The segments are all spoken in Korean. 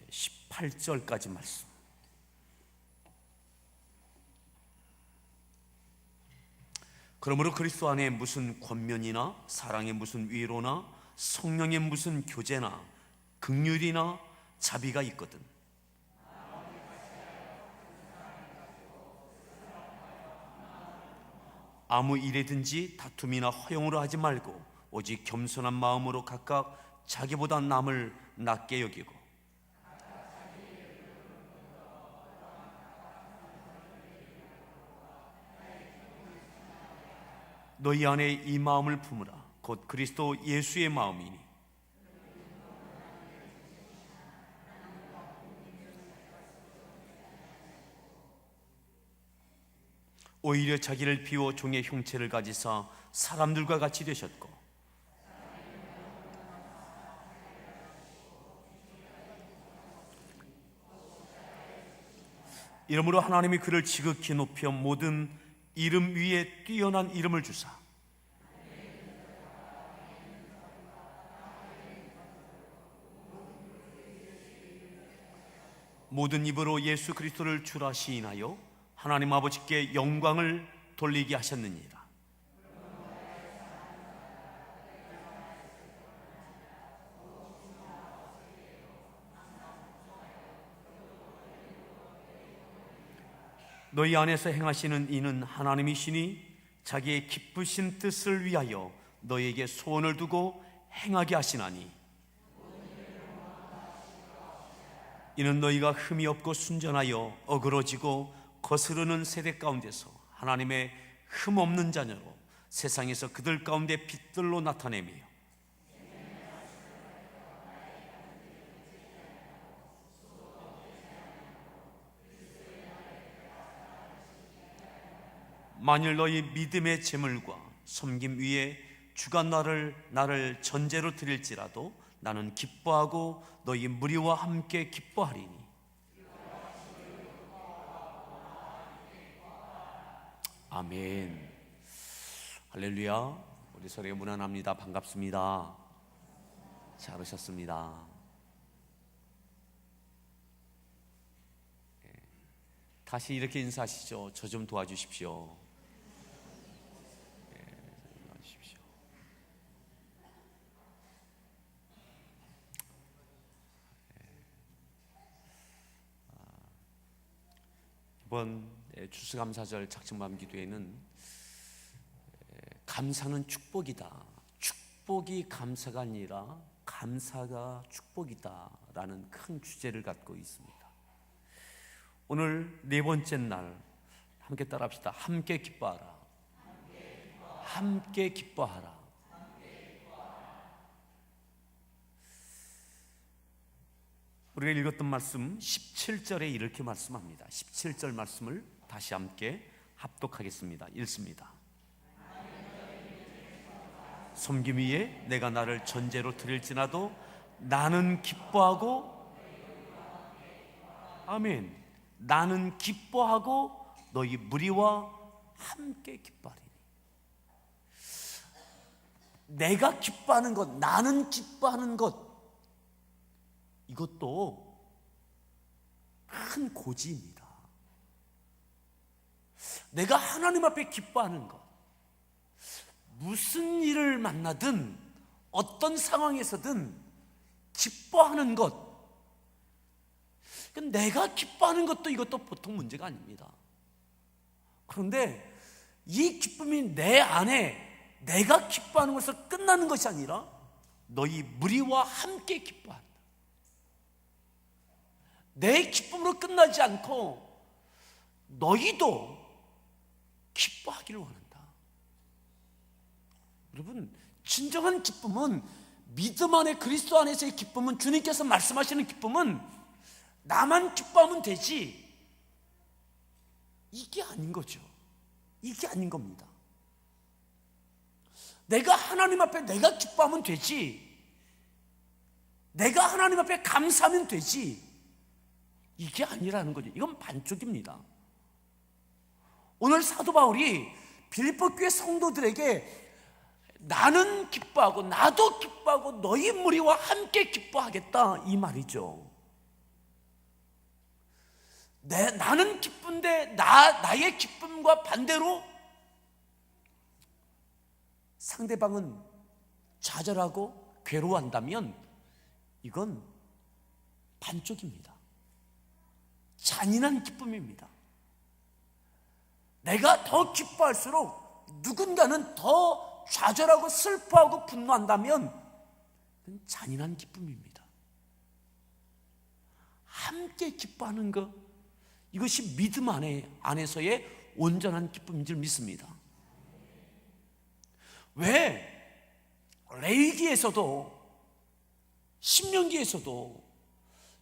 18절까지 말씀. 그러므로 그리스도 안에 무슨 권면이나 사랑의 무슨 위로나 성령의 무슨 교제나 긍휼이나 자비가 있거든 아무 일에든지 다툼이나 허용으로 하지 말고 오직 겸손한 마음으로 각각 자기보다 남을 낮게 여기고 너희 안에 이 마음을 품으라. 곧 그리스도 예수의 마음이니 오히려 자기를 비워 종의 형체를 가지사 사람들과 같이 되셨고 이러므로 하나님이 그를 지극히 높여 모든 이름 위에 뛰어난 이름을 주사 모든 입으로 예수 그리스도를 주라 시인하여 하나님 아버지께 영광을 돌리게 하셨느니라. 너희 안에서 행하시는 이는 하나님이시니 자기의 기쁘신 뜻을 위하여 너희에게 소원을 두고 행하게 하시나니 이는 너희가 흠이 없고 순전하여 어그러지고 거스르는 세대 가운데서 하나님의 흠 없는 자녀로 세상에서 그들 가운데 빛들로 나타내며 만일 너희 믿음의 제물과 섬김 위에 주가 나를 전제로 드릴지라도 나는 기뻐하고 너희 무리와 함께 기뻐하리니 아멘. 할렐루야. 우리 서로에게 문안합니다. 반갑습니다. 잘 오셨습니다. 다시 이렇게 인사하시죠. 저 좀 도와주십시오. 도와주십시오. 이번 추수감사절 작정밤 기도에는 감사는 축복이다, 축복이 감사가 아니라 감사가 축복이다 라는 큰 주제를 갖고 있습니다. 오늘 네 번째 날 함께 따라합시다. 함께 기뻐하라. 함께 기뻐하라. 우리가 읽었던 말씀 17절에 이렇게 말씀합니다. 17절 말씀을 다시 함께 합독하겠습니다. 읽습니다. 섬김 위에 내가 나를 전제로 드릴지라도 나는 기뻐하고 아멘. 나는 기뻐하고 너희 무리와 함께 기뻐하리니. 내가 기뻐하는 것, 나는 기뻐하는 것, 이것도 큰 고지입니다. 내가 하나님 앞에 기뻐하는 것, 무슨 일을 만나든 어떤 상황에서든 기뻐하는 것, 내가 기뻐하는 것도 이것도 보통 문제가 아닙니다. 그런데 이 기쁨이 내 안에 내가 기뻐하는 것으로 끝나는 것이 아니라 너희 무리와 함께 기뻐한다. 내 기쁨으로 끝나지 않고 너희도 기뻐하기를 원한다. 여러분, 진정한 기쁨은, 믿음 안에 그리스도 안에서의 기쁨은, 주님께서 말씀하시는 기쁨은 나만 기뻐하면 되지, 이게 아닌 거죠. 이게 아닌 겁니다. 내가 하나님 앞에 내가 기뻐하면 되지, 내가 하나님 앞에 감사하면 되지, 이게 아니라는 거죠. 이건 반쪽입니다. 오늘 사도 바울이 빌립보 교회 성도들에게 나는 기뻐하고 나도 기뻐하고 너희 무리와 함께 기뻐하겠다, 이 말이죠. 나는 기쁜데 나의 기쁨과 반대로 상대방은 좌절하고 괴로워한다면 이건 반쪽입니다. 잔인한 기쁨입니다. 내가 더 기뻐할수록 누군가는 더 좌절하고 슬퍼하고 분노한다면 그건 잔인한 기쁨입니다. 함께 기뻐하는 것, 이것이 믿음 안에서의 온전한 기쁨인 줄 믿습니다. 왜 레위기에서도 신명기에서도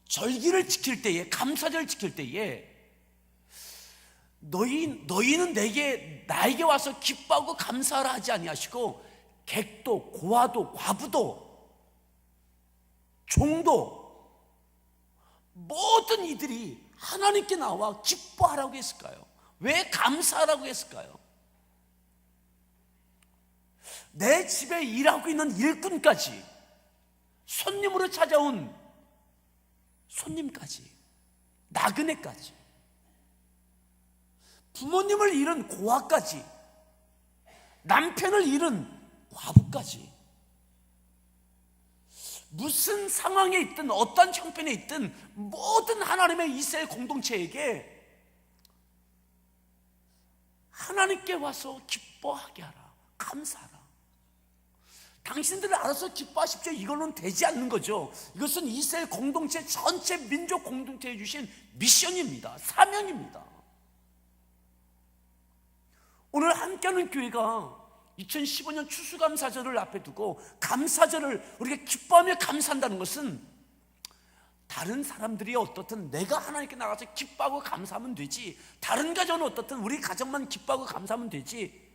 절기를 지킬 때에, 감사절을 지킬 때에 너희는 나에게 와서 기뻐하고 감사하라 하지 아니하시고 객도 고아도 과부도 종도 모든 이들이 하나님께 나와 기뻐하라고 했을까요? 왜 감사하라고 했을까요? 내 집에 일하고 있는 일꾼까지, 손님으로 찾아온 손님까지, 나그네까지, 부모님을 잃은 고아까지, 남편을 잃은 과부까지, 무슨 상황에 있든 어떤 형편에 있든 모든 하나님의 이스라엘 공동체에게 하나님께 와서 기뻐하게 하라, 감사하라. 당신들은 알아서 기뻐하십시오, 이거는 되지 않는 거죠. 이것은 이스라엘 공동체 전체 민족 공동체에 주신 미션입니다. 사명입니다. 오늘 함께하는 교회가 2015년 추수감사절을 앞에 두고 감사절을 우리가 기뻐하며 감사한다는 것은 다른 사람들이 어떻든 내가 하나님께 나가서 기뻐하고 감사하면 되지, 다른 가정은 어떻든 우리 가정만 기뻐하고 감사하면 되지,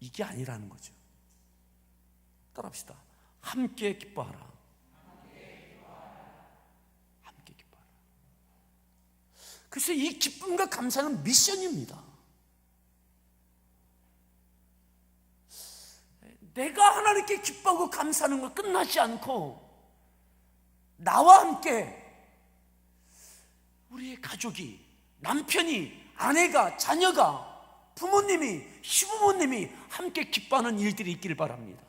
이게 아니라는 거죠. 따라합시다. 함께 기뻐하라. 함께 기뻐하라. 그래서 이 기쁨과 감사는 미션입니다. 내가 하나님께 기뻐하고 감사하는 거 끝나지 않고 나와 함께 우리의 가족이, 남편이, 아내가, 자녀가, 부모님이, 시부모님이 함께 기뻐하는 일들이 있기를 바랍니다.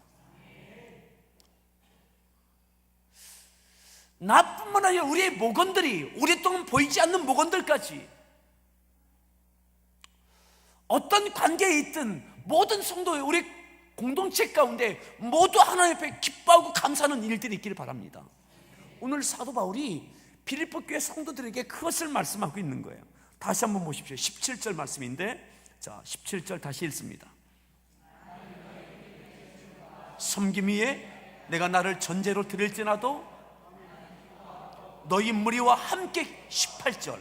나뿐만 아니라 우리의 목원들이, 오랫동안 보이지 않는 목원들까지 어떤 관계에 있든 모든 성도의 우리 공동체 가운데 모두 하나님 앞에 기뻐하고 감사하는 일들이 있기를 바랍니다. 오늘 사도 바울이 빌립보 교회 성도들에게 그것을 말씀하고 있는 거예요. 다시 한번 보십시오. 17절 말씀인데, 자, 17절 다시 읽습니다. 섬김 위에 내가 나를 전제로 드릴지라도 너희 무리와 함께, 18절,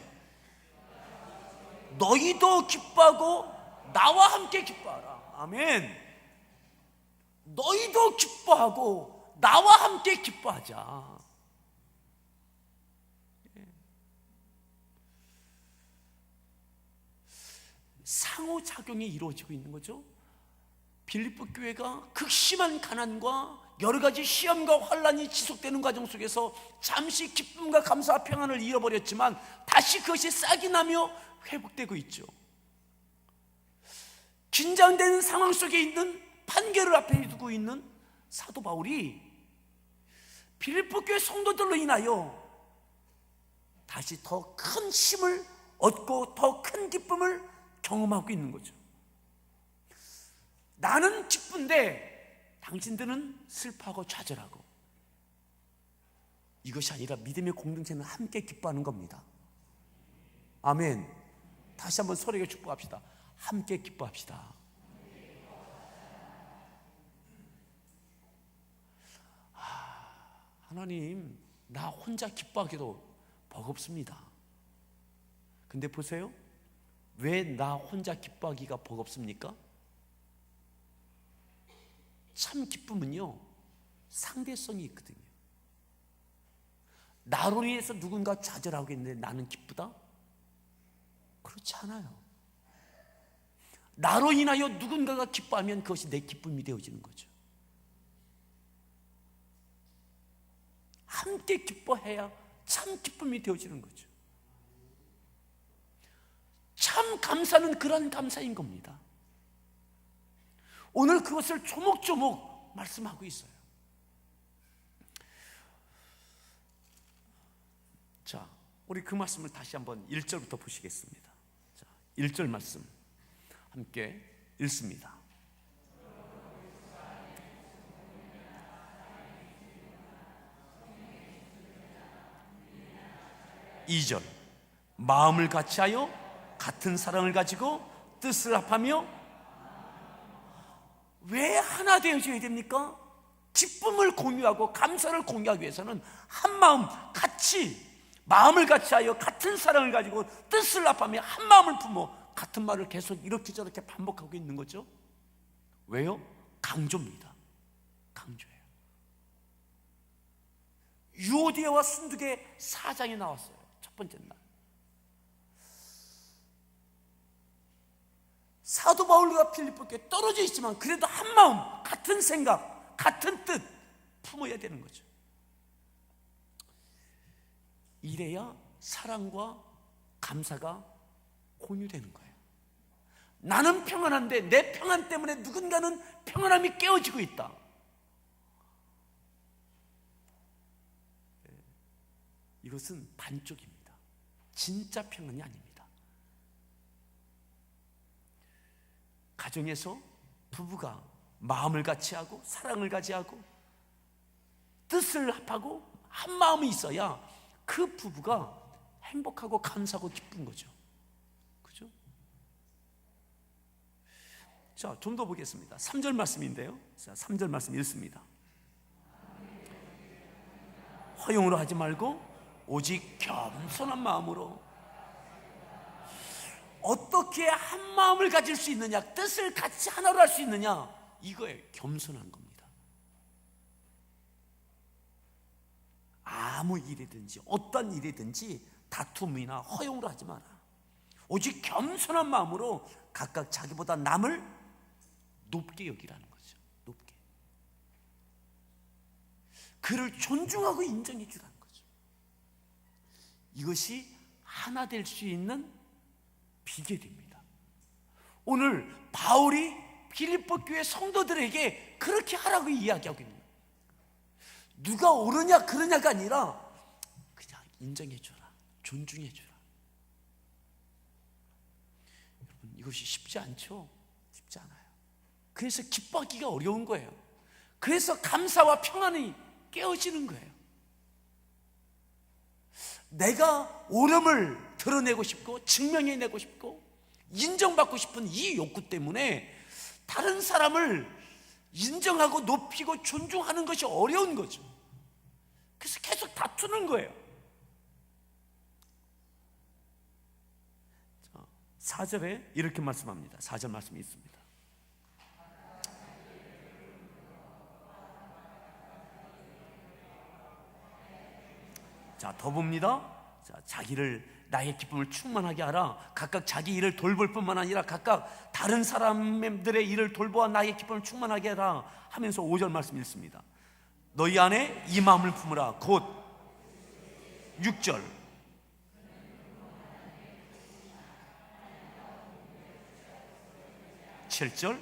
너희도 기뻐하고 나와 함께 기뻐하라. 아멘. 너희도 기뻐하고 나와 함께 기뻐하자. 상호작용이 이루어지고 있는 거죠. 빌립보 교회가 극심한 가난과 여러 가지 시험과 환란이 지속되는 과정 속에서 잠시 기쁨과 감사와 평안을 잃어버렸지만 다시 그것이 싹이 나며 회복되고 있죠. 긴장된 상황 속에 있는, 판결을 앞에 두고 있는 사도 바울이 빌립보 교회 성도들로 인하여 다시 더 큰 힘을 얻고 더 큰 기쁨을 경험하고 있는 거죠. 나는 기쁜데 당신들은 슬퍼하고 좌절하고, 이것이 아니라 믿음의 공동체는 함께 기뻐하는 겁니다. 아멘. 다시 한번 서로에게 축복합시다. 함께 기뻐합시다. 하나님, 나 혼자 기뻐하기도 버겁습니다. 근데 보세요, 왜 나 혼자 기뻐하기가 버겁습니까? 참 기쁨은요, 상대성이 있거든요. 나로 인해서 누군가 좌절하고 있는데 나는 기쁘다? 그렇지 않아요. 나로 인하여 누군가가 기뻐하면 그것이 내 기쁨이 되어지는 거죠. 함께 기뻐해야 참 기쁨이 되어지는 거죠. 참 감사는 그런 감사인 겁니다. 오늘 그것을 조목조목 말씀하고 있어요. 자, 우리 그 말씀을 다시 한번 1절부터 보시겠습니다. 자, 1절 말씀 함께 읽습니다. 2절, 마음을 같이하여 같은 사랑을 가지고 뜻을 합하며. 왜 하나 되어져야 됩니까? 기쁨을 공유하고 감사를 공유하기 위해서는 한 마음 같이, 마음을 같이하여 같은 사랑을 가지고 뜻을 합하며 한 마음을 품어. 같은 말을 계속 이렇게 저렇게 반복하고 있는 거죠. 왜요? 강조입니다. 강조예요. 유오디아와 순두계 4장에 나왔어요. 첫 번째 날 사도 바울과 필리포께 떨어져 있지만 그래도 한 마음, 같은 생각, 같은 뜻 품어야 되는 거죠. 이래야 사랑과 감사가 공유되는 거예요. 나는 평안한데 내 평안 때문에 누군가는 평안함이 깨어지고 있다. 이것은 반쪽입니다. 진짜 평안이 아닙니다. 가정에서 부부가 마음을 같이 하고 사랑을 같이 하고 뜻을 합하고 한 마음이 있어야 그 부부가 행복하고 감사하고 기쁜 거죠. 그죠? 자, 좀 더 보겠습니다. 3절 말씀인데요. 자, 3절 말씀 읽습니다. 허용으로 하지 말고 오직 겸손한 마음으로. 어떻게 한 마음을 가질 수 있느냐, 뜻을 같이 하나로 할 수 있느냐, 이거에 겸손한 겁니다. 아무 일이든지 어떤 일이든지 다툼이나 허용으로 하지 마라. 오직 겸손한 마음으로 각각 자기보다 남을 높게 여기라는 거죠. 높게. 그를 존중하고 인정해 주라는 거죠. 이것이 하나 될 수 있는 비결입니다. 오늘 바울이 빌립보 교회 성도들에게 그렇게 하라고 이야기하고 있는 거예요. 누가 옳으냐 그러냐가 아니라 그냥 인정해줘라, 존중해줘라. 여러분, 이것이 쉽지 않죠? 쉽지 않아요. 그래서 기뻐하기가 어려운 거예요. 그래서 감사와 평안이 깨어지는 거예요. 내가 옳음을 드러내고 싶고 증명해내고 싶고 인정받고 싶은 이 욕구 때문에 다른 사람을 인정하고 높이고 존중하는 것이 어려운 거죠. 그래서 계속 다투는 거예요. 4절에 이렇게 말씀합니다. 4절 말씀이 있습니다. 자, 더 봅니다. 자, 자기를, 나의 기쁨을 충만하게 하라. 각각 자기 일을 돌볼 뿐만 아니라 각각 다른 사람들의 일을 돌보아 나의 기쁨을 충만하게 하라 하면서 5절 말씀 읽습니다. 너희 안에 이 마음을 품으라. 곧 6절, 칠 절,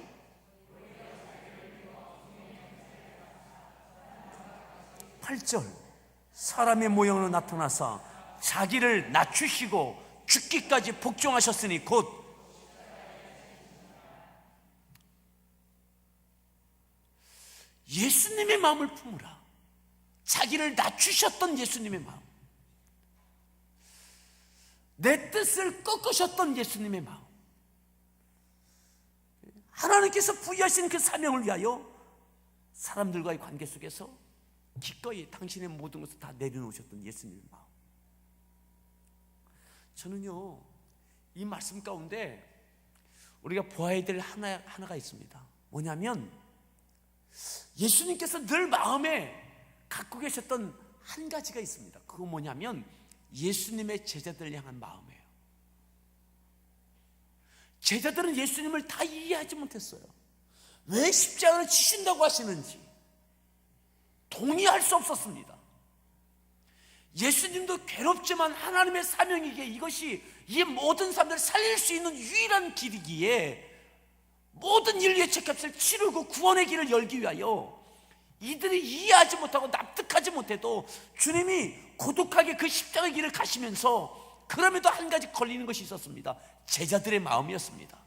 8절, 사람의 모형으로 나타나사 자기를 낮추시고 죽기까지 복종하셨으니 곧. 예수님의 마음을 품으라. 자기를 낮추셨던 예수님의 마음, 내 뜻을 꺾으셨던 예수님의 마음, 하나님께서 부여하신 그 사명을 위하여 사람들과의 관계 속에서 기꺼이 당신의 모든 것을 다 내려놓으셨던 예수님의 마음. 저는요, 이 말씀 가운데 우리가 보아야 될 하나가 있습니다. 뭐냐면 예수님께서 늘 마음에 갖고 계셨던 한 가지가 있습니다. 그거 뭐냐면 예수님의 제자들을 향한 마음이에요. 제자들은 예수님을 다 이해하지 못했어요. 왜 십자가를 지신다고 하시는지 동의할 수 없었습니다. 예수님도 괴롭지만 하나님의 사명이기에 이것이 이 모든 사람들을 살릴 수 있는 유일한 길이기에 모든 인류의 죄값을 치르고 구원의 길을 열기 위하여 이들이 이해하지 못하고 납득하지 못해도 주님이 고독하게 그 십자가의 길을 가시면서 그럼에도 한 가지 걸리는 것이 있었습니다. 제자들의 마음이었습니다.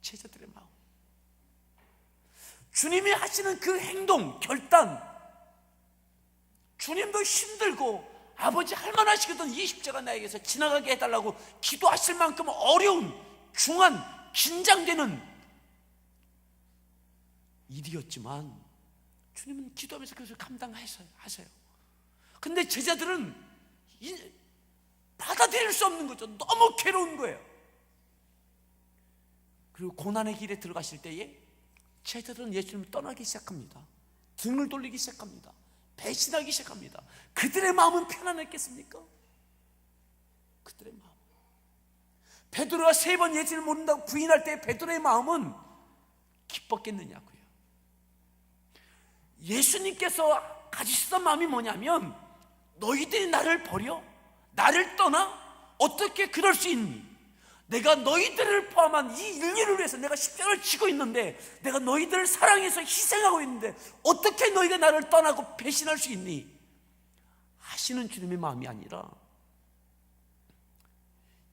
제자들의 마음. 주님이 하시는 그 행동, 결단, 주님도 힘들고 아버지 할만하시거든 이 십자가 나에게서 지나가게 해달라고 기도하실 만큼 어려운, 중한, 긴장되는 일이었지만 주님은 기도하면서 그것을 감당하세요. 근데 제자들은 받아들일 수 없는 거죠. 너무 괴로운 거예요. 그리고 고난의 길에 들어가실 때에 제자들은 예수님을 떠나기 시작합니다. 등을 돌리기 시작합니다. 배신하기 시작합니다. 그들의 마음은 편안했겠습니까? 그들의 마음. 베드로가 3번 예수를 모른다고 부인할 때 베드로의 마음은 기뻤겠느냐고요. 예수님께서 가지셨던 마음이 뭐냐면 너희들이 나를 버려? 나를 떠나? 어떻게 그럴 수 있니? 내가 너희들을 포함한 이 인류를 위해서 내가 십자가를 지고 있는데, 내가 너희들을 사랑해서 희생하고 있는데 어떻게 너희가 나를 떠나고 배신할 수 있니? 하시는 주님의 마음이 아니라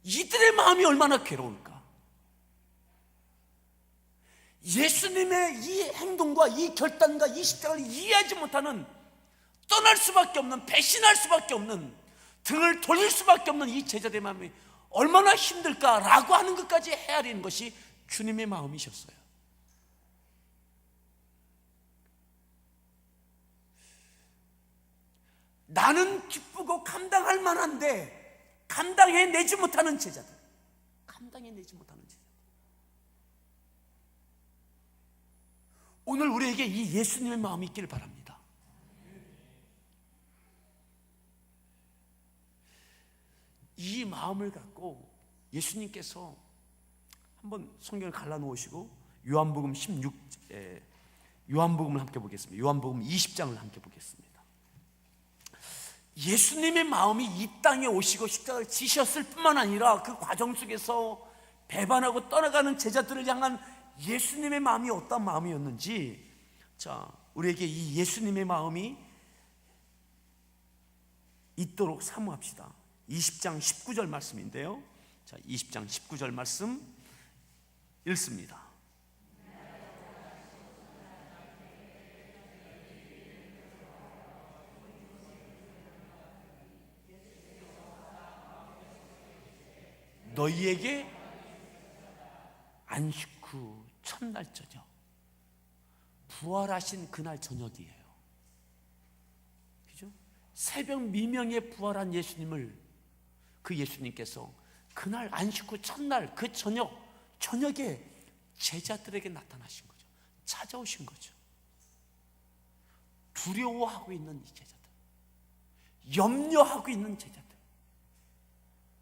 이들의 마음이 얼마나 괴로울까? 예수님의 이 행동과 이 결단과 이 십자가를 이해하지 못하는, 떠날 수밖에 없는, 배신할 수밖에 없는, 등을 돌릴 수밖에 없는 이 제자들의 마음이 얼마나 힘들까라고 하는 것까지 헤아리는 것이 주님의 마음이셨어요. 나는 기쁘고 감당할 만한데 감당해내지 못하는 제자들, 감당해내지 못하는 제자들. 오늘 우리에게 이 예수님의 마음이 있기를 바랍니다. 이 마음을 갖고 예수님께서 한번 성경을 갈라놓으시고 요한복음 16, 요한복음을 함께 보겠습니다. 요한복음 20장을 함께 보겠습니다. 예수님의 마음이 이 땅에 오시고 십자가를 지셨을 뿐만 아니라 그 과정 속에서 배반하고 떠나가는 제자들을 향한 예수님의 마음이 어떤 마음이었는지, 자, 우리에게 이 예수님의 마음이 있도록 사모합시다. 20장 19절 말씀인데요. 자, 20장 19절 말씀 읽습니다. 너희에게 안식 후 첫날 저녁, 부활하신 그날 저녁이에요. 그죠? 새벽 미명에 부활한 예수님을, 그 예수님께서 그날 안식 후 첫날 그 저녁에 제자들에게 나타나신 거죠. 찾아오신 거죠. 두려워하고 있는 이 제자들, 염려하고 있는 제자들,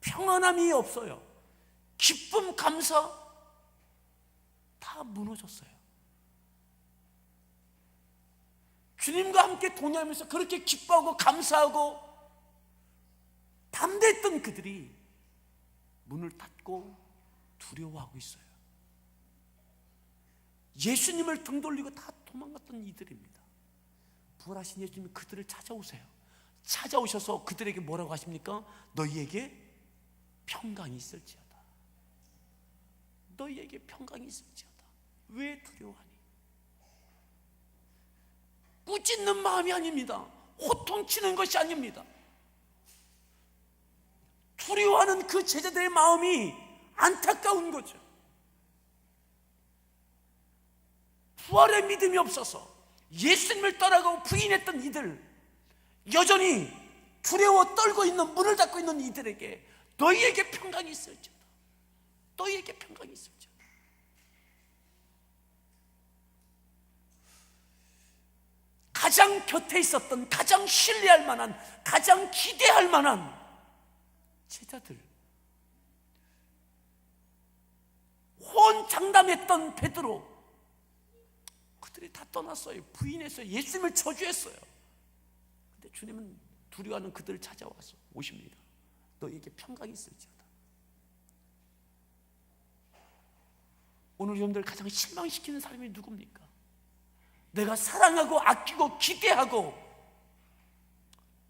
평안함이 없어요. 기쁨, 감사 다 무너졌어요. 주님과 함께 동행하면서 그렇게 기뻐하고 감사하고 담대했던 그들이 문을 닫고 두려워하고 있어요. 예수님을 등 돌리고 다 도망갔던 이들입니다. 부활하신 예수님이 그들을 찾아오세요. 찾아오셔서 그들에게 뭐라고 하십니까? 너희에게 평강이 있을지어다. 너희에게 평강이 있을지어다. 왜 두려워하니? 꾸짖는 마음이 아닙니다. 호통치는 것이 아닙니다. 두려워하는 그 제자들의 마음이 안타까운 거죠. 부활의 믿음이 없어서 예수님을 떠나가고 부인했던 이들, 여전히 두려워 떨고 있는, 문을 닫고 있는 이들에게 너희에게 평강이 있을지어다. 너희에게 평강이 있을지어다. 가장 곁에 있었던, 가장 신뢰할 만한, 가장 기대할 만한 제자들, 호언장담했던 베드로, 그들이 다 떠났어요. 부인했어요. 예수님을 저주했어요. 근데 주님은 두려워하는 그들을 찾아와서 오십니다. 너에게 평강이 있을지어다. 오늘 여러분들 가장 실망시키는 사람이 누굽니까? 내가 사랑하고 아끼고 기대하고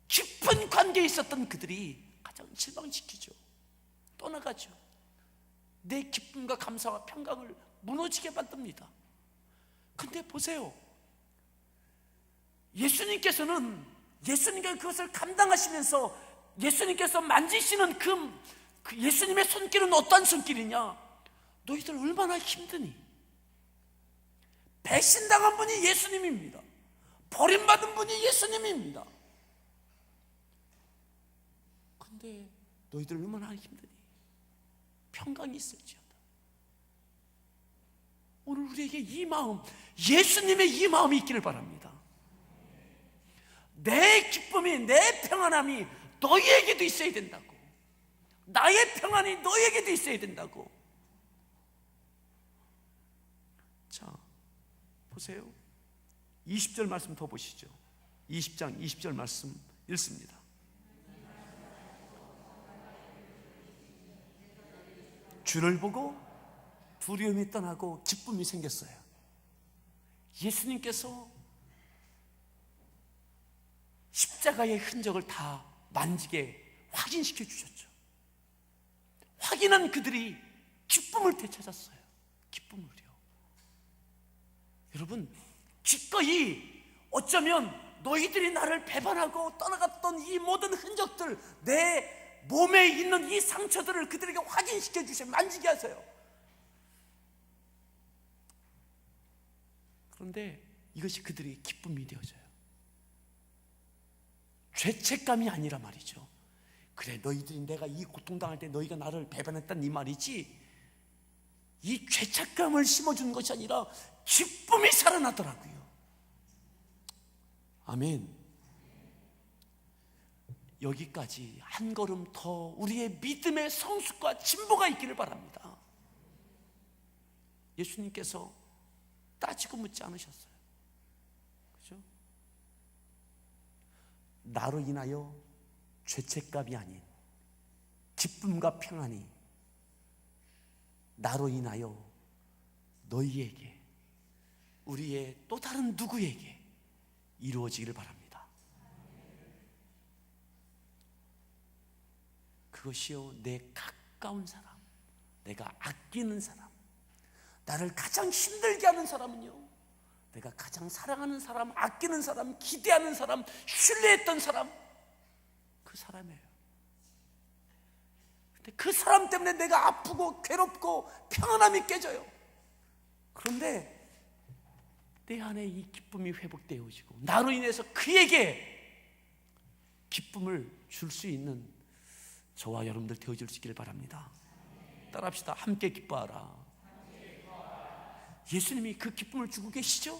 깊은 관계에 있었던 그들이 가장 실망시키죠. 떠나가죠. 내 기쁨과 감사와 평강을 무너지게 만듭니다. 근데 보세요, 예수님께서는 그것을 감당하시면서 예수님께서 만지시는 그 예수님의 손길은 어떤 손길이냐? 너희들 얼마나 힘드니? 배신당한 분이 예수님입니다. 버림받은 분이 예수님입니다. 근데 너희들 얼마나 힘드니? 평강이 있을지어다. 오늘 우리에게 이 마음, 예수님의 이 마음이 있기를 바랍니다. 내 기쁨이, 내 평안함이 너희에게도 있어야 된다고. 나의 평안이 너희에게도 있어야 된다고. 자, 보세요. 20절 말씀 더 보시죠. 20장 20절 말씀 읽습니다. 주를 보고 두려움이 떠나고 기쁨이 생겼어요. 예수님께서 십자가의 흔적을 다 만지게 확인시켜 주셨죠. 확인한 그들이 기쁨을 되찾았어요. 기쁨을요. 여러분, 기꺼이 어쩌면 너희들이 나를 배반하고 떠나갔던 이 모든 흔적들, 내 몸에 있는 이 상처들을 그들에게 확인시켜 주셔, 만지게 하세요. 그런데 이것이 그들의 기쁨이 되어져요. 죄책감이 아니라 말이죠. 그래, 너희들이 내가 이 고통당할 때 너희가 나를 배반했단 이 말이지, 이 죄책감을 심어주는 것이 아니라 기쁨이 살아나더라고요. 아멘. 여기까지 한 걸음 더 우리의 믿음의 성숙과 진보가 있기를 바랍니다. 예수님께서 따지고 묻지 않으셨어요. 그렇죠? 나로 인하여 죄책감이 아닌 기쁨과 평안이 나로 인하여 너희에게, 우리의 또 다른 누구에게 이루어지기를 바랍니다. 그것이요, 내 가까운 사람, 내가 아끼는 사람, 나를 가장 힘들게 하는 사람은요, 내가 가장 사랑하는 사람, 아끼는 사람, 기대하는 사람, 신뢰했던 사람, 그 사람이에요. 근데 그 사람 때문에 내가 아프고 괴롭고 평안함이 깨져요. 그런데 내 안에 이 기쁨이 회복되어지고 나로 인해서 그에게 기쁨을 줄 수 있는 저와 여러분들 되어질 수 있기를 바랍니다. 따라합시다. 함께 기뻐하라. 예수님이 그 기쁨을 주고 계시죠?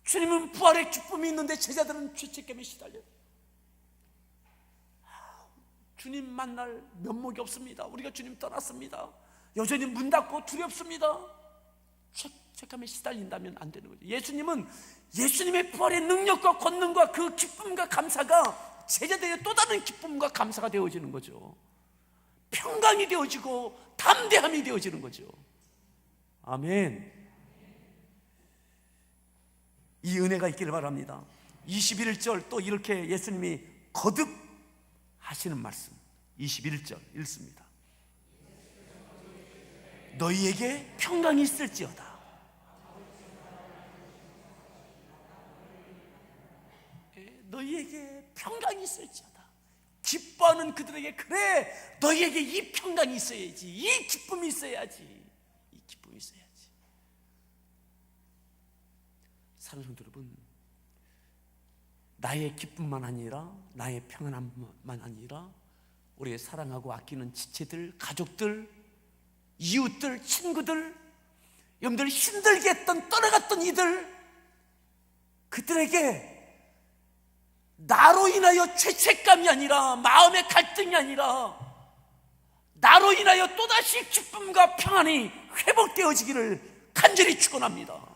주님은 부활의 기쁨이 있는데 제자들은 죄책감에 시달려요. 주님 만날 면목이 없습니다. 우리가 주님 떠났습니다. 여전히 문 닫고 두렵습니다. 죄책감에 시달린다면 안 되는 거죠. 예수님은 예수님의 부활의 능력과 권능과 그 기쁨과 감사가 제자들의 또 다른 기쁨과 감사가 되어지는 거죠. 평강이 되어지고 담대함이 되어지는 거죠. 아멘. 이 은혜가 있기를 바랍니다. 21절 또 이렇게 예수님이 거듭 하시는 말씀, 21절 읽습니다. 너희에게 평강이 있을지어다. 너희에게 평강이 있을지어다. 기뻐하는 그들에게, 그래, 너희에게 이 평강이 있어야지, 이 기쁨이 있어야지, 이 기쁨이 있어야지. 사랑하는 성도 여러분, 나의 기쁨만 아니라, 나의 평안함만 아니라 우리의 사랑하고 아끼는 지체들, 가족들, 이웃들, 친구들, 여러분들 힘들게 했던, 떠나갔던 이들, 그들에게 나로 인하여 죄책감이 아니라, 마음의 갈등이 아니라, 나로 인하여 또다시 기쁨과 평안이 회복되어지기를 간절히 축원합니다.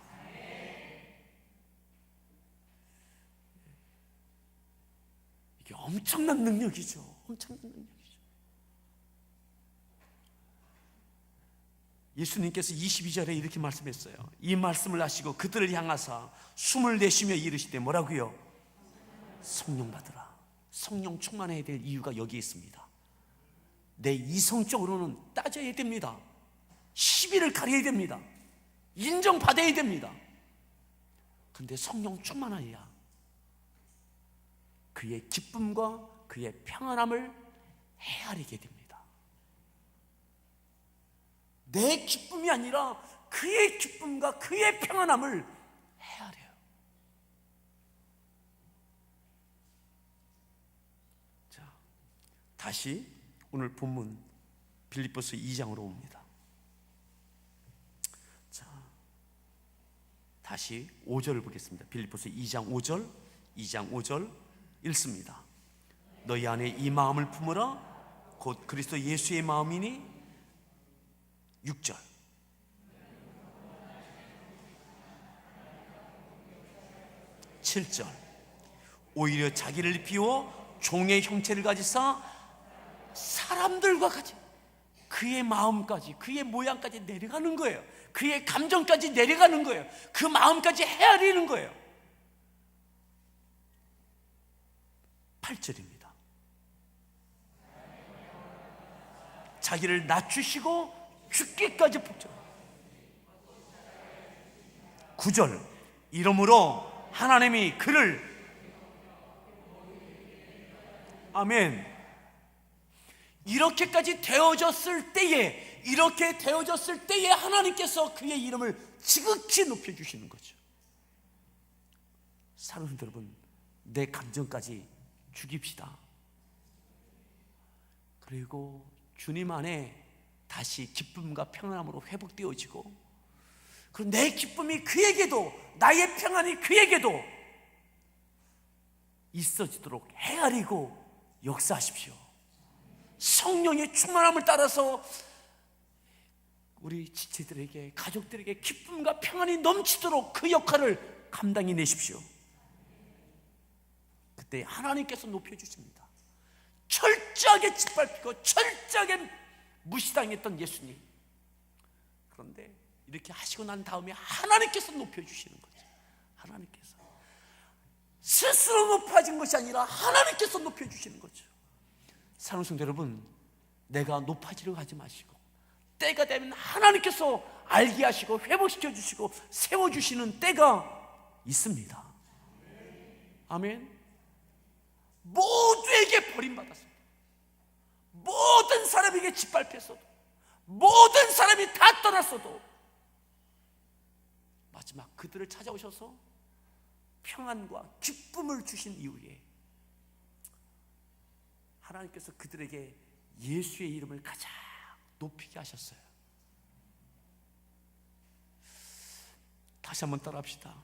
이게 엄청난 능력이죠. 엄청난 능력이죠. 예수님께서 22절에 이렇게 말씀했어요. 이 말씀을 하시고 그들을 향하사 숨을 내쉬며 이르시되 뭐라고요? 성령 받으라. 성령 충만해야 될 이유가 여기에 있습니다. 내 이성적으로는 따져야 됩니다. 시비를 가려야 됩니다. 인정받아야 됩니다. 그런데 성령 충만하여야 그의 기쁨과 그의 평안함을 헤아리게 됩니다. 내 기쁨이 아니라 그의 기쁨과 그의 평안함을 헤아려요. 자, 다시 오늘 본문 빌립보서 2장으로 옵니다. 자, 다시 5절을 보겠습니다. 빌립보서 2장 5절 읽습니다. 너희 안에 이 마음을 품으라 곧 그리스도 예수의 마음이니 6절 (7절) 오히려 자기를 비워 종의 형체를 가지사 사람들과 같이 그의 마음까지 그의 모양까지 내려가는 거예요. 그의 감정까지 내려가는 거예요. 그 마음까지 헤아리는 거예요. 8절입니다. 자기를 낮추시고 죽기까지 복종. 9절 이러므로 하나님이 그를 아멘 이렇게 되어졌을 때에 하나님께서 그의 이름을 지극히 높여주시는 거죠. 사랑하는 여러분, 내 감정까지 죽입시다. 그리고 주님 안에 다시 기쁨과 평안함으로 회복되어지고, 그리고 내 기쁨이 그에게도 나의 평안이 그에게도 있어지도록 헤아리고 역사하십시오. 성령의 충만함을 따라서 우리 지체들에게, 가족들에게 기쁨과 평안이 넘치도록 그 역할을 감당해 내십시오. 그때 하나님께서 높여주십니다. 철저하게 짓밟히고 철저하게 무시당했던 예수님, 그런데 이렇게 하시고 난 다음에 하나님께서 높여주시는 거죠. 하나님께서 스스로 높아진 것이 아니라 하나님께서 높여주시는 거죠. 사랑하는 성도 여러분, 내가 높아지려고 하지 마시고 때가 되면 하나님께서 알게 하시고 회복시켜 주시고 세워주시는 때가 있습니다. 아멘. 모두에게 버림받았습니다. 모든 사람에게 짓밟혔어도, 모든 사람이 다 떠났어도 마지막 그들을 찾아오셔서 평안과 기쁨을 주신 이후에 하나님께서 그들에게 예수의 이름을 가장 높이게 하셨어요. 다시 한번 따라합시다.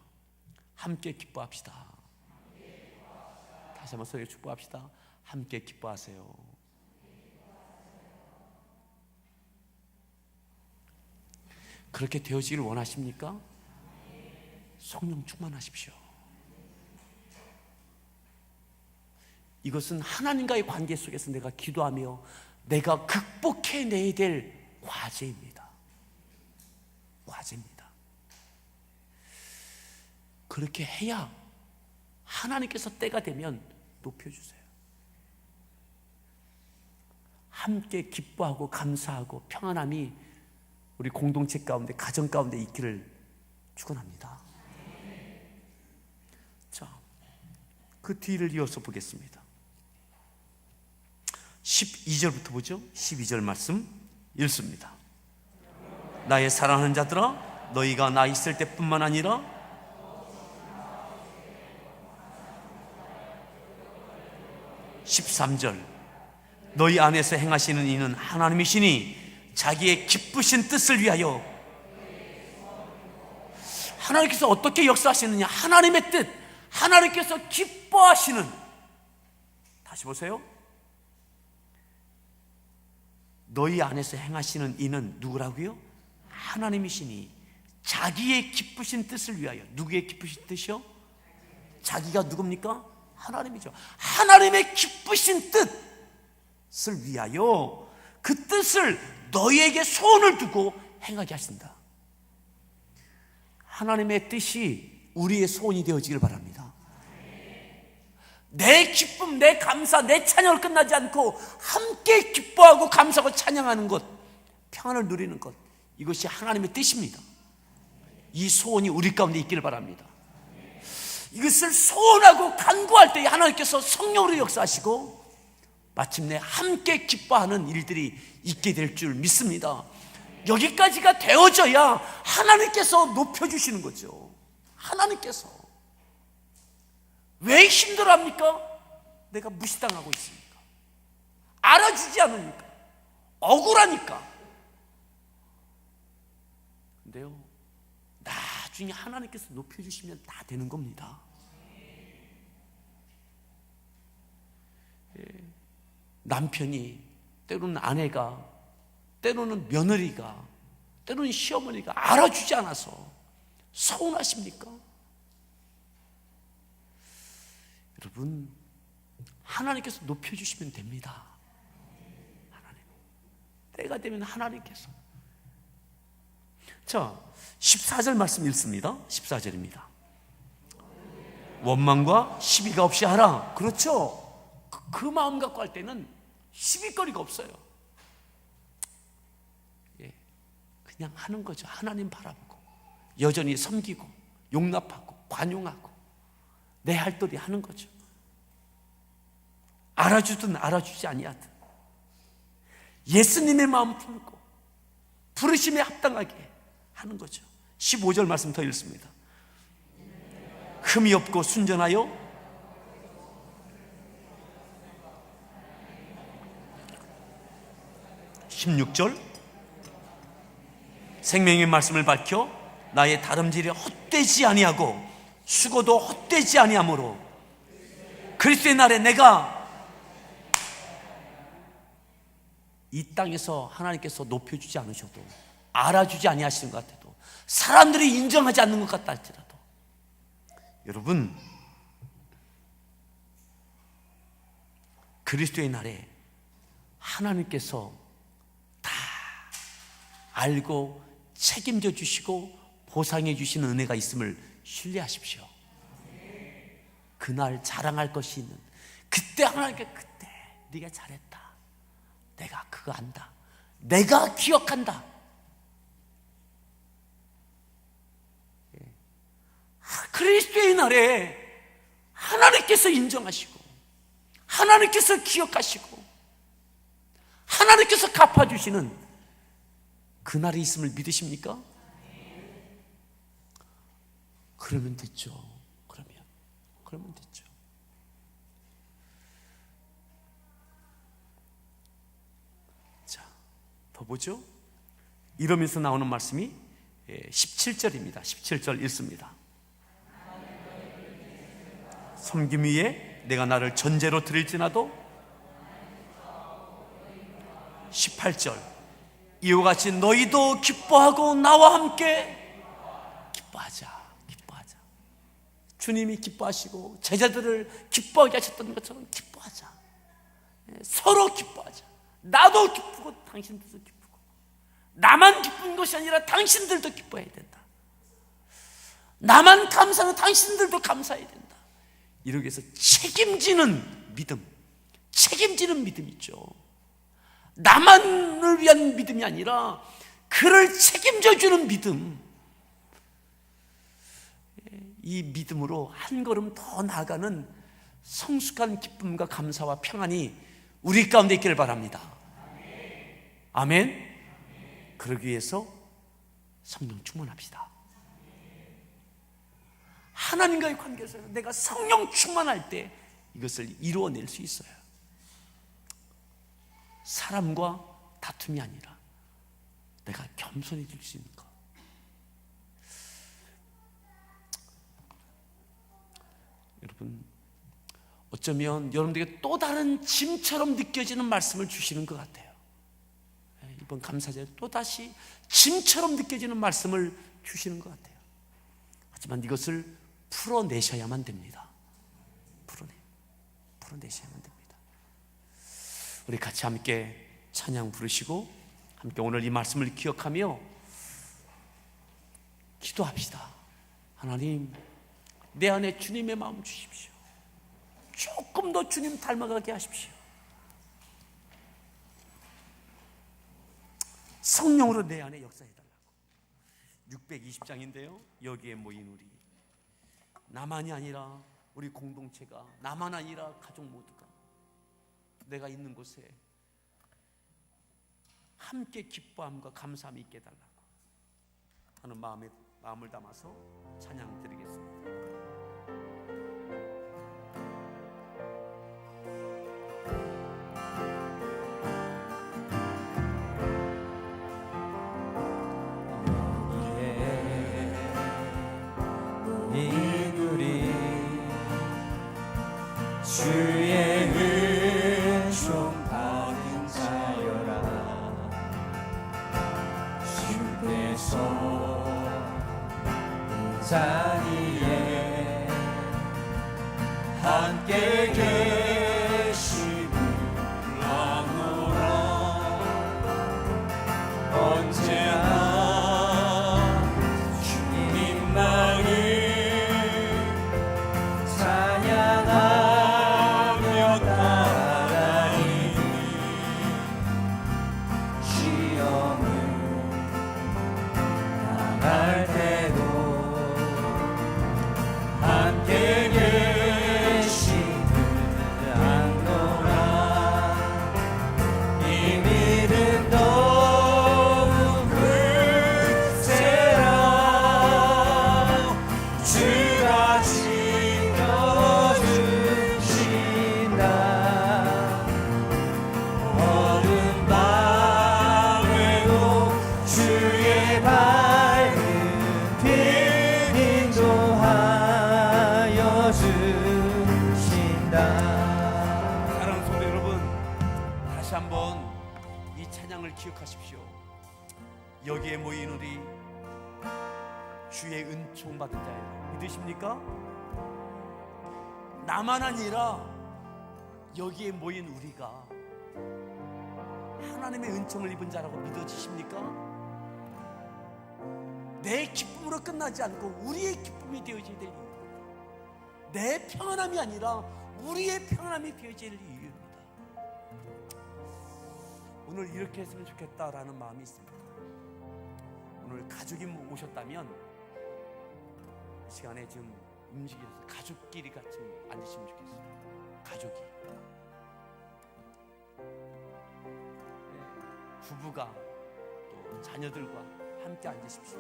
함께 기뻐합시다. 다시 한번 서로 축복합시다. 함께 기뻐하세요. 그렇게 되어지기를 원하십니까? 성령 충만하십시오. 이것은 하나님과의 관계 속에서 내가 기도하며 내가 극복해내야 될 과제입니다. 과제입니다. 그렇게 해야 하나님께서 때가 되면 높여주세요. 함께 기뻐하고 감사하고 평안함이 우리 공동체 가운데, 가정 가운데 있기를 축원합니다. 자, 그 뒤를 이어서 보겠습니다. 12절부터 보죠. 12절 말씀 읽습니다. 나의 사랑하는 자들아, 너희가 나 있을 때뿐만 아니라 (13절) 너희 안에서 행하시는 이는 하나님이시니 자기의 기쁘신 뜻을 위하여. 하나님께서 어떻게 역사하시느냐? 하나님의 뜻, 하나님께서 기뻐하시는. 다시 보세요. 너희 안에서 행하시는 이는 누구라고요? 하나님이시니 자기의 기쁘신 뜻을 위하여. 누구의 기쁘신 뜻이요? 자기가 누굽니까? 하나님이죠. 하나님의 기쁘신 뜻을 위하여 그 뜻을 너희에게 소원을 두고 행하게 하신다. 하나님의 뜻이 우리의 소원이 되어지길 바랍니다. 내 기쁨, 내 감사, 내 찬양을 끝나지 않고 함께 기뻐하고 감사하고 찬양하는 것, 평안을 누리는 것, 이것이 하나님의 뜻입니다. 이 소원이 우리 가운데 있기를 바랍니다. 이것을 소원하고 간구할 때 하나님께서 성령으로 역사하시고 마침내 함께 기뻐하는 일들이 있게 될 줄 믿습니다. 여기까지가 되어져야 하나님께서 높여주시는 거죠. 하나님께서. 왜 힘들어합니까? 내가 무시당하고 있으니까, 알아주지 않으니까, 억울하니까. 근데요, 나중에 하나님께서 높여주시면 다 되는 겁니다. 남편이, 때로는 아내가, 때로는 며느리가, 때로는 시어머니가 알아주지 않아서 서운하십니까? 여러분, 하나님께서 높여주시면 됩니다. 하나님, 때가 되면 하나님께서. 자, 14절 말씀 읽습니다. 14절입니다. 원망과 시비가 없이 하라. 그렇죠. 그 마음 갖고 할 때는 시비거리가 없어요. 그냥 하는 거죠. 하나님 바라보고 여전히 섬기고 용납하고 관용하고 내 할 도리 하는 거죠. 알아주든 알아주지 아니하든 예수님의 마음 품고 부르심에 합당하게 하는 거죠. 15절 말씀 더 읽습니다. 흠이 없고 순전하여 16절 생명의 말씀을 밝혀 나의 다름질이 헛되지 아니하고 수고도 헛되지 아니하므로 그리스도의 날에 내가 이 땅에서 하나님께서 높여주지 않으셔도 알아주지 아니하시는 것 같아도 사람들이 인정하지 않는 것 같다 할지라도 여러분 그리스도의 날에 하나님께서 다 알고 책임져 주시고 보상해 주시는 은혜가 있음을 신뢰하십시오. 그날 자랑할 것이 있는 그때 하나님께 그때 네가 잘했다. 내가 그거 안다. 내가 기억한다. 그리스도의 날에 하나님께서 인정하시고 하나님께서 기억하시고 하나님께서 갚아주시는 그날이 있음을 믿으십니까? 그러면 됐죠. 그러면 됐죠. 자, 더 보죠. 이러면서 나오는 말씀이 17절입니다. 17절 읽습니다. 섬김 위에 내가 나를 전제로 드릴지라도 18절 이와 같이 너희도 기뻐하고 나와 함께 기뻐하자. 주님이 기뻐하시고 제자들을 기뻐하게 하셨던 것처럼 기뻐하자. 서로 기뻐하자. 나도 기쁘고 당신들도 기쁘고 나만 기쁜 것이 아니라 당신들도 기뻐해야 된다. 나만 감사하면 당신들도 감사해야 된다. 이러기 위해서 책임지는 믿음, 책임지는 믿음 있죠. 나만을 위한 믿음이 아니라 그를 책임져 주는 믿음. 이 믿음으로 한 걸음 더 나아가는 성숙한 기쁨과 감사와 평안이 우리 가운데 있기를 바랍니다. 아멘. 그러기 위해서 성령 충만합시다. 하나님과의 관계에서 내가 성령 충만할 때 이것을 이루어낼 수 있어요. 사람과 다툼이 아니라 내가 겸손해질 수 있는 것. 여러분, 어쩌면 여러분들에게 또 다른 짐처럼 느껴지는 말씀을 주시는 것 같아요. 이번 감사절에 또다시 짐처럼 느껴지는 말씀을 주시는 것 같아요. 하지만 이것을 풀어내셔야만 됩니다. 털어내시면 됩니다. 우리 같이 함께 찬양 부르시고 함께 오늘 이 말씀을 기억하며 기도합시다. 하나님, 내 안에 주님의 마음 주십시오. 조금 더 주님 닮아가게 하십시오. 성령으로 내 안에 역사해달라고. 620장인데요 여기에 모인 우리, 나만이 아니라 우리 공동체가, 나만 아니라 가족 모두가 내가 있는 곳에 함께 기뻐함과 감사함이 있게 해달라고 하는 마음을 담아서 찬양 드리겠습니다. 주의 은총 받은 자여라. 주께서 이 자리에 함께 계심을 아노라. 언제나 주님만을 찬양하며 따라다니니 시험을 당할 때도 함께 계심을 아노라. 이 믿음 더욱 굳세라. 주가 지켜주신다. 어두운 밤에도 주의 밝은 빛 인도하여 주신다. 사랑하는 성도 여러분, 다시 한번 이 찬양을 기억하십시오. 여기에 모인 우리 주의 은총 받은 자예요. 믿으십니까? 나만 아니라 여기에 모인 우리가 하나님의 은총을 입은 자라고 믿어지십니까? 내 기쁨으로 끝나지 않고 우리의 기쁨이 되어져야 될 이유입니다. 내 평안함이 아니라 우리의 평안함이 되어질 이유입니다. 오늘 이렇게 했으면 좋겠다라는 마음이 있습니다. 오늘 가족이 오셨다면 이 시간에 좀 움직여서 가족끼리 같이 앉으시면 좋겠어요. 가족이, 부부가 또 자녀들과 함께 앉으십시오.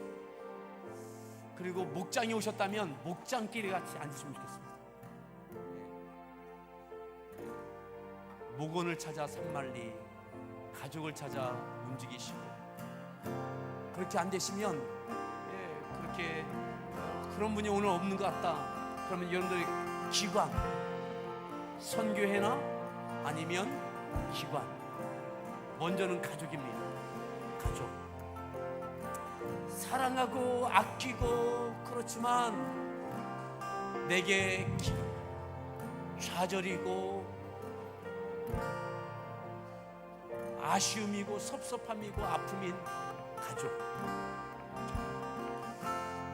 그리고 목장이 오셨다면 목장끼리 같이 앉으시면 좋겠습니다. 목원을 찾아 산만리, 가족을 찾아 움직이시고, 그렇게 안 되시면 그렇게 그런 분이 오늘 없는 것 같다. 그러면 여러분들이 기관, 선교회나 아니면 기관, 먼저는 가족입니다. 가족, 사랑하고 아끼고 그렇지만 내게 좌절이고 아쉬움이고 섭섭함이고 아픔인 가족,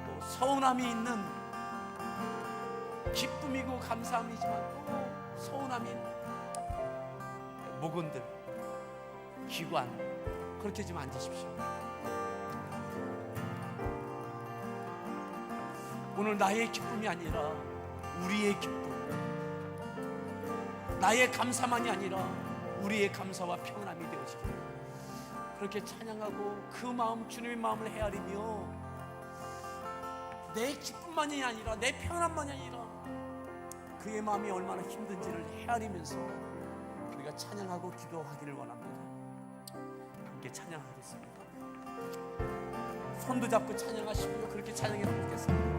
또 서운함이 있는, 기쁨이고 감사함이지만 또 서운함인 목원들, 기관, 그렇게 좀 앉으십시오. 오늘 나의 기쁨이 아니라 우리의 기쁨, 나의 감사만이 아니라 우리의 감사와 평안함이 되어지길, 그렇게 찬양하고 그 마음, 주님의 마음을 헤아리며 내 기쁨만이 아니라 내 평안만이 아니라 그의 마음이 얼마나 힘든지를 헤아리면서 우리가 찬양하고 기도하기를 원합니다. 함께 찬양하겠습니다. 손도 잡고 찬양하시고요. 그렇게 찬양했으면 좋겠습니다.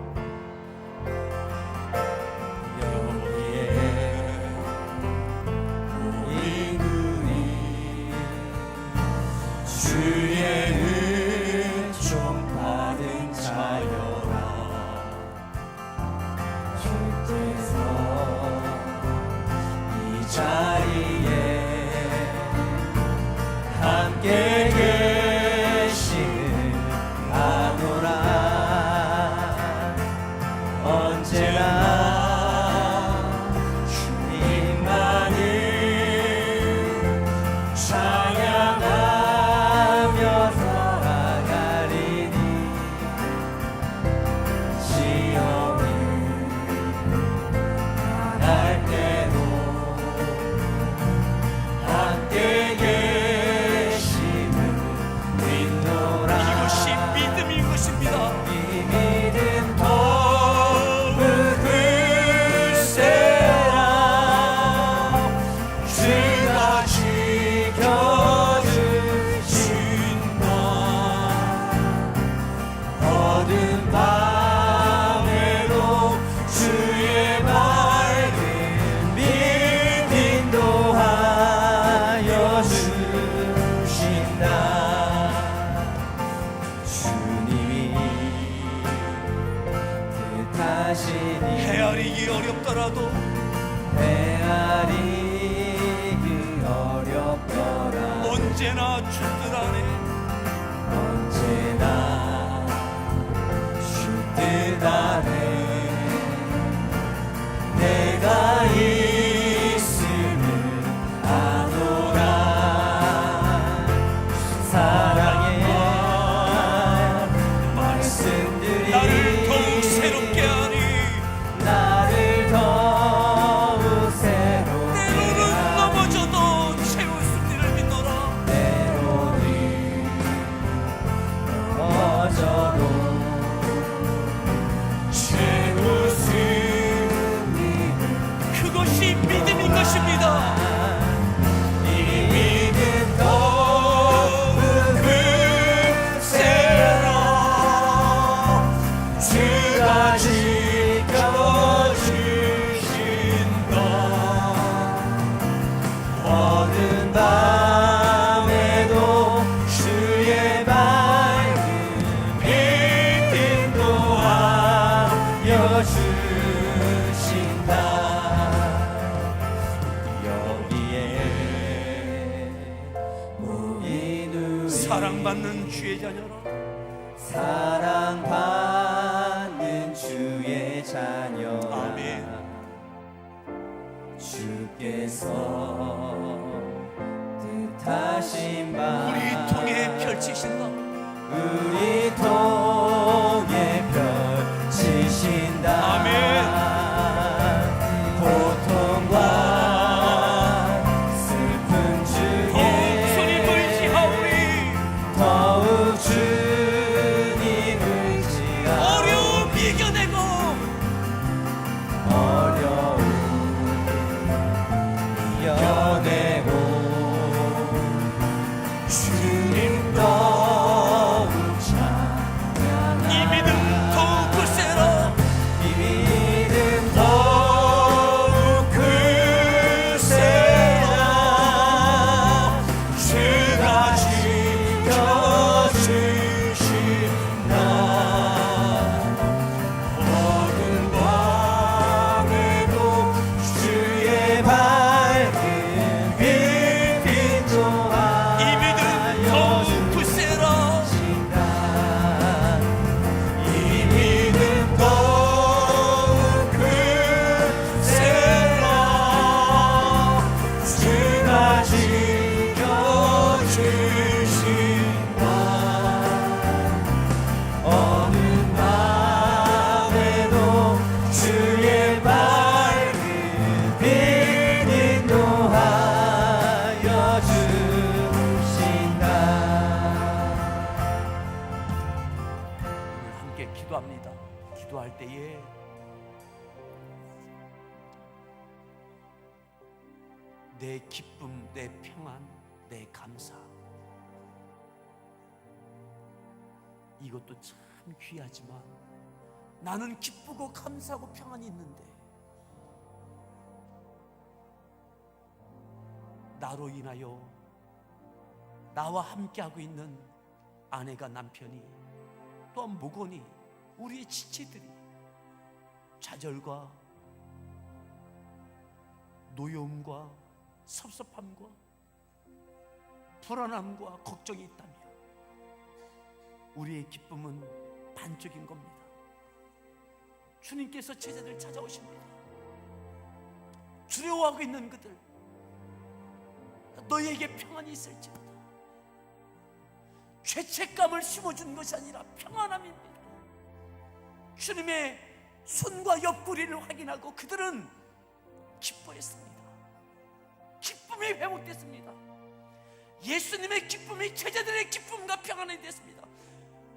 주의 은총 받은 자여라. 주께서 이 자리에 함께 계시는 아노라 언제나 주님만을 찬양하며 살아가리니 지옥이 날 때도 함께 계심을 믿노라. 이것이 믿음인 것입니다. 이 믿음 더욱 굳세라. 주가 지켜주신다. 어두운 밤에도 주의 밝은 빛 인도하여 주신다. 주님이 뜻하시니 헤아리기 어렵더라도 헤아리기 어렵더라. 언제나 주들 안에 언제나 주 뜻 안에 내가 있음을 아노라. 사랑의 말씀들이 나를 더욱 새롭게 하니 나를 더욱 새롭게 때로는 하니 넘어져도 채우승리를 믿노라. 때로는 넘어져도 채우승리를 그것이 믿음인 것입니다. 이 믿음 더욱 굳세라. 주가 지켜주신다. 어두운 밤에도 주의 밝은 빛 인도하여 주신다. 여기에 모인 우리 사랑받는 주의 자녀라. 사랑받는 주의 자녀라. 아멘. 주께서 뜻하신 바 우리 통해 펼치신다. 우리 통해 펼치신다. 아멘. 고통과 슬픔 중에 주님을 지하오리. 더욱 주님을 지하 어려움 이겨내고 어려움 이겨내고 주님 더욱 찬양하리. 이 믿음 더욱 굳세라. 이 믿음 더욱 굳세라. 주가 지켜주신다. 어두운 밤에도 주의 밝은 빛 인도하여 이 믿음 더욱 굳세라. 주신다. 이 믿음 더욱 굳세라. 주가 지켜주신다. 어두운 밤에도 주의 밝은 빛 인도하여 주신다. 오늘 함께 기도합니다. 기도할 때에 내 기쁨, 내 평안, 내 감사, 이것도 참 귀하지만 나는 기쁘고 감사하고 평안이 있는데 나로 인하여 나와 함께하고 있는 아내가, 남편이, 또한 목원이, 우리의 지체들이 좌절과 노여움과 섭섭함과 불안함과 걱정이 있다면 우리의 기쁨은 반쪽인 겁니다. 주님께서 제자들 찾아오십니다. 두려워하고 있는 그들, 너희에게 평안이 있을지어다. 죄책감을 심어준 것이 아니라 평안함입니다. 주님의 손과 옆구리를 확인하고 그들은 기뻐했습니다. 기쁨이 회복됐습니다. 예수님의 기쁨이 제자들의 기쁨과 평안이 됐습니다.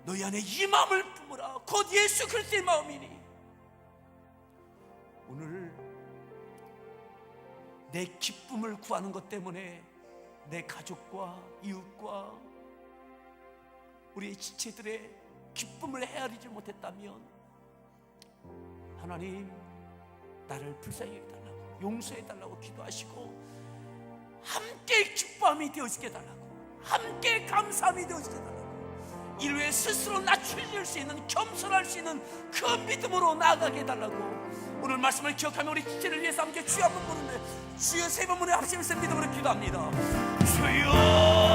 너희 안에 이 마음을 품으라. 곧 예수 그리스도의 마음이니. 오늘 내 기쁨을 구하는 것 때문에 내 가족과 이웃과 우리의 지체들의 기쁨을 헤아리지 못했다면 하나님, 나를 불쌍히 해달라고, 용서해달라고 기도하시고 함께 기뻐함이 되어지게 해달라고, 함께 감사함이 되어지게 해달라고, 이를 위해 스스로 낮춰질 수 있는, 겸손할 수 있는 그 믿음으로 나아가게 해달라고 오늘 말씀을 기억하며 우리 지체를 위해서 함께 주여 한번 부르는데, 주여 세 번 문에 합심해서 믿음으로 기도합니다. 주여